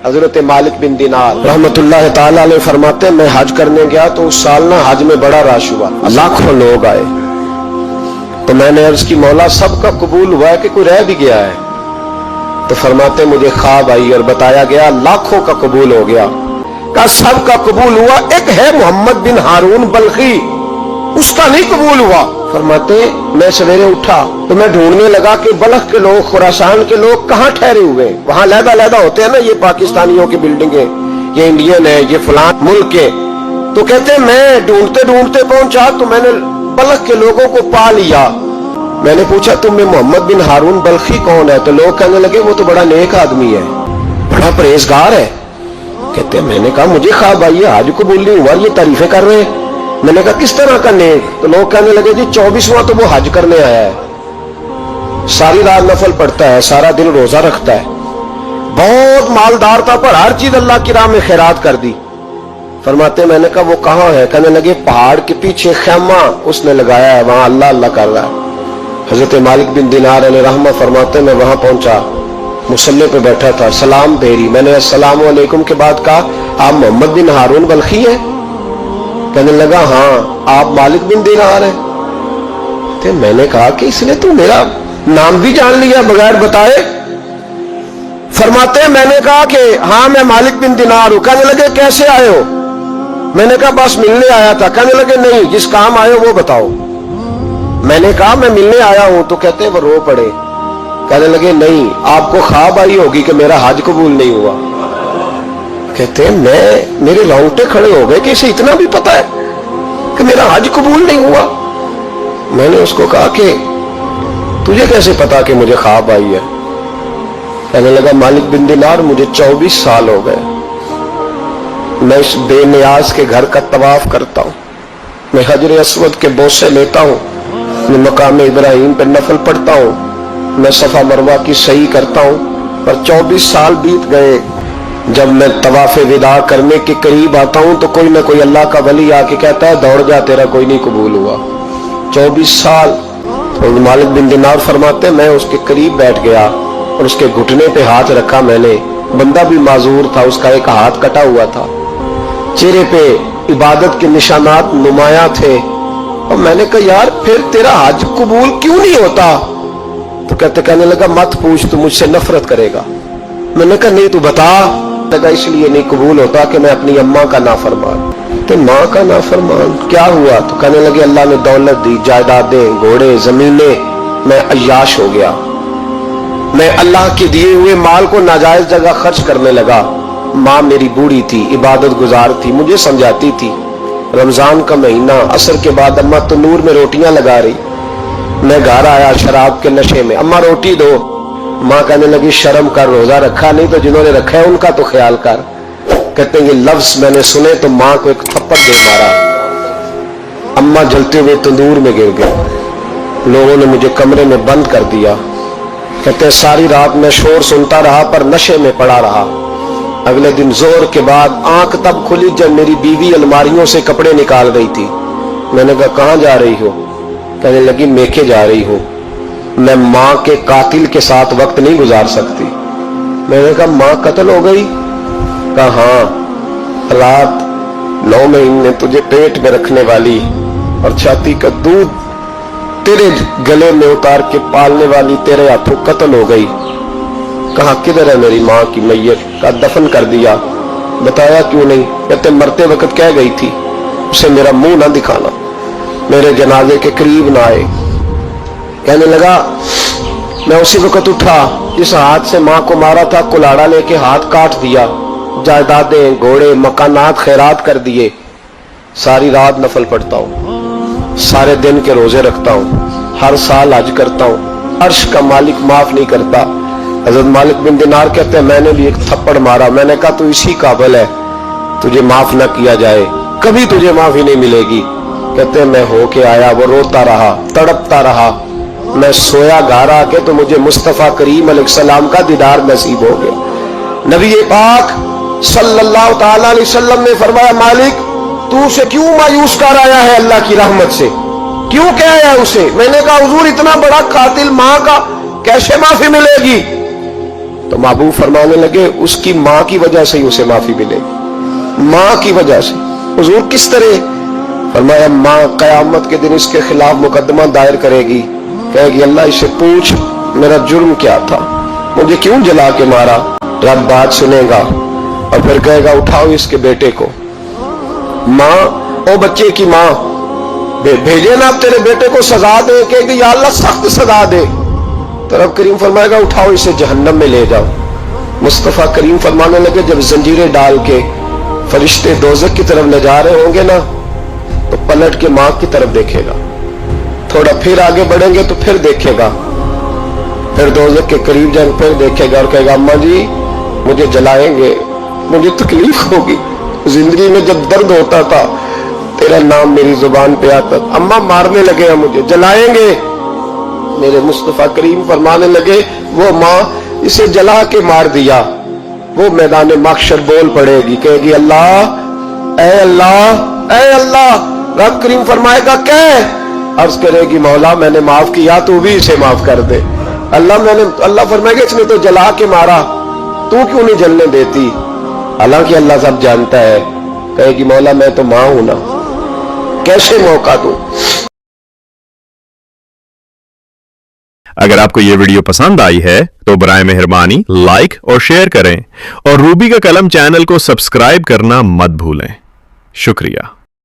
हजरत मालिक बिन दिनार रहमतुल्लाह ताला अलैह फरमाते मैं हज करने गया तो उस साल ना हज में बड़ा रश हुआ, लाखों लोग आए। तो मैंने अर्ज की मौला सबका कबूल हुआ है कि कोई रह भी गया है? तो फरमाते मुझे ख्वाब आई और बताया गया लाखों का कबूल हो गया। कहा सबका कबूल हुआ, एक है मोहम्मद बिन हारून बल्खी, उसका नहीं कबूल हुआ। फरमाते मैं सवेरे उठा तो मैं ढूंढने लगा कि बल्ख के लोग, खुरासान के लोग कहाँ ठहरे हुए। वहां लहदा होते हैं ना, ये पाकिस्तानियों की बिल्डिंगे, ये इंडियन है, ये फलान मुल्क के। तो कहते मैं ढूंढते ढूंढते पहुंचा तो मैंने बल्ख के लोगों को पा लिया। मैंने पूछा तुम्हें मोहम्मद बिन हारून बल्खी कौन है? तो लोग कहने लगे वो तो बड़ा नेक आदमी है, बड़ा परहेजगार है। कहते मैंने कहा मुझे ख्वाब आई है, आज कबूल नहीं हुआ, ये तारीफें कर रहे हैं। मैंने कहा किस तरह का नेक? तो लोग कहने लगे जी 24वां तो वो हज करने आया है, सारी रात नफल पढ़ता है, सारा दिन रोजा रखता है, बहुत मालदार था पर हर चीज अल्लाह की राह में खैरात कर दी। फरमाते मैंने कहा वो कहाँ है? कहने लगे पहाड़ के पीछे खैमा उसने लगाया है, वहां अल्लाह अल्लाह कर रहा है। हजरत मालिक बिन दिनार अलैहि रहमत फरमाते मैं वहां पहुंचा, मुसल्ले पे बैठा था, सलाम फेरी। मैंने अस्सलाम वालेकुम के बाद कहा आप मोहम्मद बिन हारून बल्खी हैं? कहने लगा हाँ। आप मालिक बिन दिनार हैं? तो मैंने कहा कि इसने तो मेरा नाम भी जान लिया बगैर बताए। फरमाते मैंने कहा कि हाँ मैं मालिक बिन दिनार हूं। कहने लगे कैसे आए हो? मैंने कहा बस मिलने आया था। कहने लगे नहीं, जिस काम आए हो वो बताओ। मैंने कहा मैं मिलने आया हूं। तो कहते वो रो पड़े, कहने लगे नहीं आपको ख्वाब आई होगी कि मेरा हज कबूल नहीं हुआ। कहते मेरे रोंगटे खड़े हो गए कि इसे इतना भी पता है कि मेरा हज कबूल नहीं हुआ। मैंने उसको कहा कि तुझे कैसे पता कि मुझे ख्वाब आई है? कहने लगा मालिक बिन दिनार मुझे 24 साल हो गए, मैं इस बेनियाज के घर का तवाफ करता हूं, मैं हजर अस्वद के बोसे लेता हूं, मैं मकाम इब्राहिम पे नफल पढ़ता हूं, मैं सफा मरवा की सही करता हूं, पर 24 साल बीत गए। जब मैं तवाफ़े विदा करने के करीब आता हूं तो कोई ना कोई अल्लाह का वली आके कहता है दौड़ जा तेरा कोई नहीं कबूल हुआ। 24 साल। तो मालिक बिन दिनार फरमाते मैं उसके करीब बैठ गया और उसके घुटने पे हाथ रखा मैंने। बंदा भी माजूर था, उसका एक हाथ कटा हुआ था, चेहरे पे इबादत के निशानात नुमाया थे। और मैंने कहा यार फिर तेरा हज कबूल क्यों नहीं होता? तो कहने लगा मत पूछ, तू मुझसे नफरत करेगा। मैंने कहा नहीं तू बता। लगा इसलिए नहीं कबूल होता कि मैं अपनी अम्मा का नाफरमान। तो माँ का नाफरमान क्या हुआ? तो कहने लगे अल्लाह ने दौलत दी, जायदादें, घोड़े, जमीनें, मैं अय्याश हो गया, मैं अल्लाह के दिए हुए माल को नाजायज जगह खर्च करने लगा। माँ मेरी बूढ़ी थी, इबादत गुजार थी, मुझे समझाती थी। रमजान का महीना, असर के बाद अम्मा तंदूर में रोटियां लगा रही, मैं घर आया शराब के नशे में, अम्मा रोटी दो। माँ कहने लगी शर्म कर, रोजा रखा नहीं तो जिन्होंने रखा है उनका तो ख्याल कर। कहते हैं ये लफ्ज मैंने सुने तो माँ को एक थप्पड़ दे मारा, अम्मा जलते हुए तंदूर में गिर गए। लोगों ने मुझे कमरे में बंद कर दिया। कहते हैं सारी रात मैं शोर सुनता रहा पर नशे में पड़ा रहा। अगले दिन जोर के बाद आंख तब खुली जब मेरी बीवी अलमारियों से कपड़े निकाल रही थी। मैंने कहा कहाँ जा रही हो? कहने लगी मेके जा रही हूं, मैं माँ के कातिल के साथ वक्त नहीं गुजार सकती। मैंने कहा माँ कत्ल हो गई? कहा हाँ, रात 9 महीने तुझे पेट में रखने वाली और छाती का दूध तेरे गले में उतार के पालने वाली तेरे हाथों कत्ल हो गई। कहा किधर है मेरी माँ की मैयत? का दफन कर दिया। बताया क्यों नहीं? कहते मरते वक्त कह गई थी उसे मेरा मुंह ना दिखाना, मेरे जनाजे के करीब ना आए। कहने लगा मैं उसी वक्त उठा जिस हाथ से माँ को मारा था, कुल्हाड़ा लेके हाथ काट दिया, जायदादें, घोड़े, मकानात खैरात कर दिए। सारी रात नफल पढ़ता हूँ, सारे दिन के रोजे रखता हूँ, हर साल हज करता हूँ, अर्श का मालिक माफ नहीं करता। हजरत मालिक बिन दिनार कहते हैं मैंने भी एक थप्पड़ मारा। मैंने कहा तू इसी काबिल है, तुझे माफ न किया जाए, कभी तुझे माफी नहीं मिलेगी। कहते हैं मैं होके आया, वो रोता रहा, तड़पता रहा। मैं सोया घर आके तो मुझे मुस्तफा करीम अलैहिस्सलाम का दीदार नसीब हो गया। नबी पाक सल्लल्लाहु ताला अलैहि वसल्लम ने फरमाया मालिक तू उसे क्यों मायूस कर आया है अल्लाह की रहमत से, क्यों कह आया उसे? मैंने कहा हुजूर इतना बड़ा कातिल माँ का कैसे माफी मिलेगी? تو महबूब फरमाने लगे उसकी माँ की वजह से ही उसे माफी मिलेगी, माँ की वजह से। हुजूर किस तरह? फरमाया माँ कयामत के दिन इसके खिलाफ मुकदमा दायर करेगी, कहेगी अल्लाह इससे पूछ मेरा जुर्म क्या था, मुझे क्यों जला के मारा। रब बात सुनेगा और फिर कहेगा उठाओ इसके बेटे को। माँ, ओ बच्चे की माँ, भेजे ना तेरे बेटे को सजा दे, कहेगी या अल्लाह सख्त सजा दे। तो रब करीम फरमाएगा उठाओ इसे जहन्नम में ले जाओ। मुस्तफा करीम फरमाने लगे जब जंजीरें डाल के फरिश्ते दोज़ख की तरफ ले जा रहे होंगे ना, तो पलट के माँ की तरफ देखेगा, थोड़ा फिर आगे बढ़ेंगे तो फिर देखेगा, फिर दोज़ख के करीब जाएंगे फिर देखेगा और कहेगा अम्मा जी मुझे जलाएंगे, मुझे तकलीफ होगी, जिंदगी में जब दर्द होता था तेरा नाम मेरी जुबान पे आता, अम्मा मारने लगे हैं मुझे, जलाएंगे। मेरे मुस्तफा करीम फरमाने लगे वो माँ इसे जला के मार दिया, वो मैदान महशर बोल पड़ेगी, कहेगी अल्लाह ऐ अल्लाह ऐ अल्लाह। रब करीम फरमाएगा क्या? अर्ज करेगी मौला मैंने माफ किया, तू भी इसे माफ कर दे। अल्लाह फरमाएगा इसने तो जला के मारा, तू क्यों नहीं जलने देती? हालांकि अल्लाह सब जानता है। कहेगी मौला मैं तो मां हूं ना, कैसे मौका दूं? अगर आपको ये वीडियो पसंद आई है तो बराए मेहरबानी लाइक और शेयर करें और रूबी का कलम चैनल को सब्सक्राइब करना मत भूलें। शुक्रिया।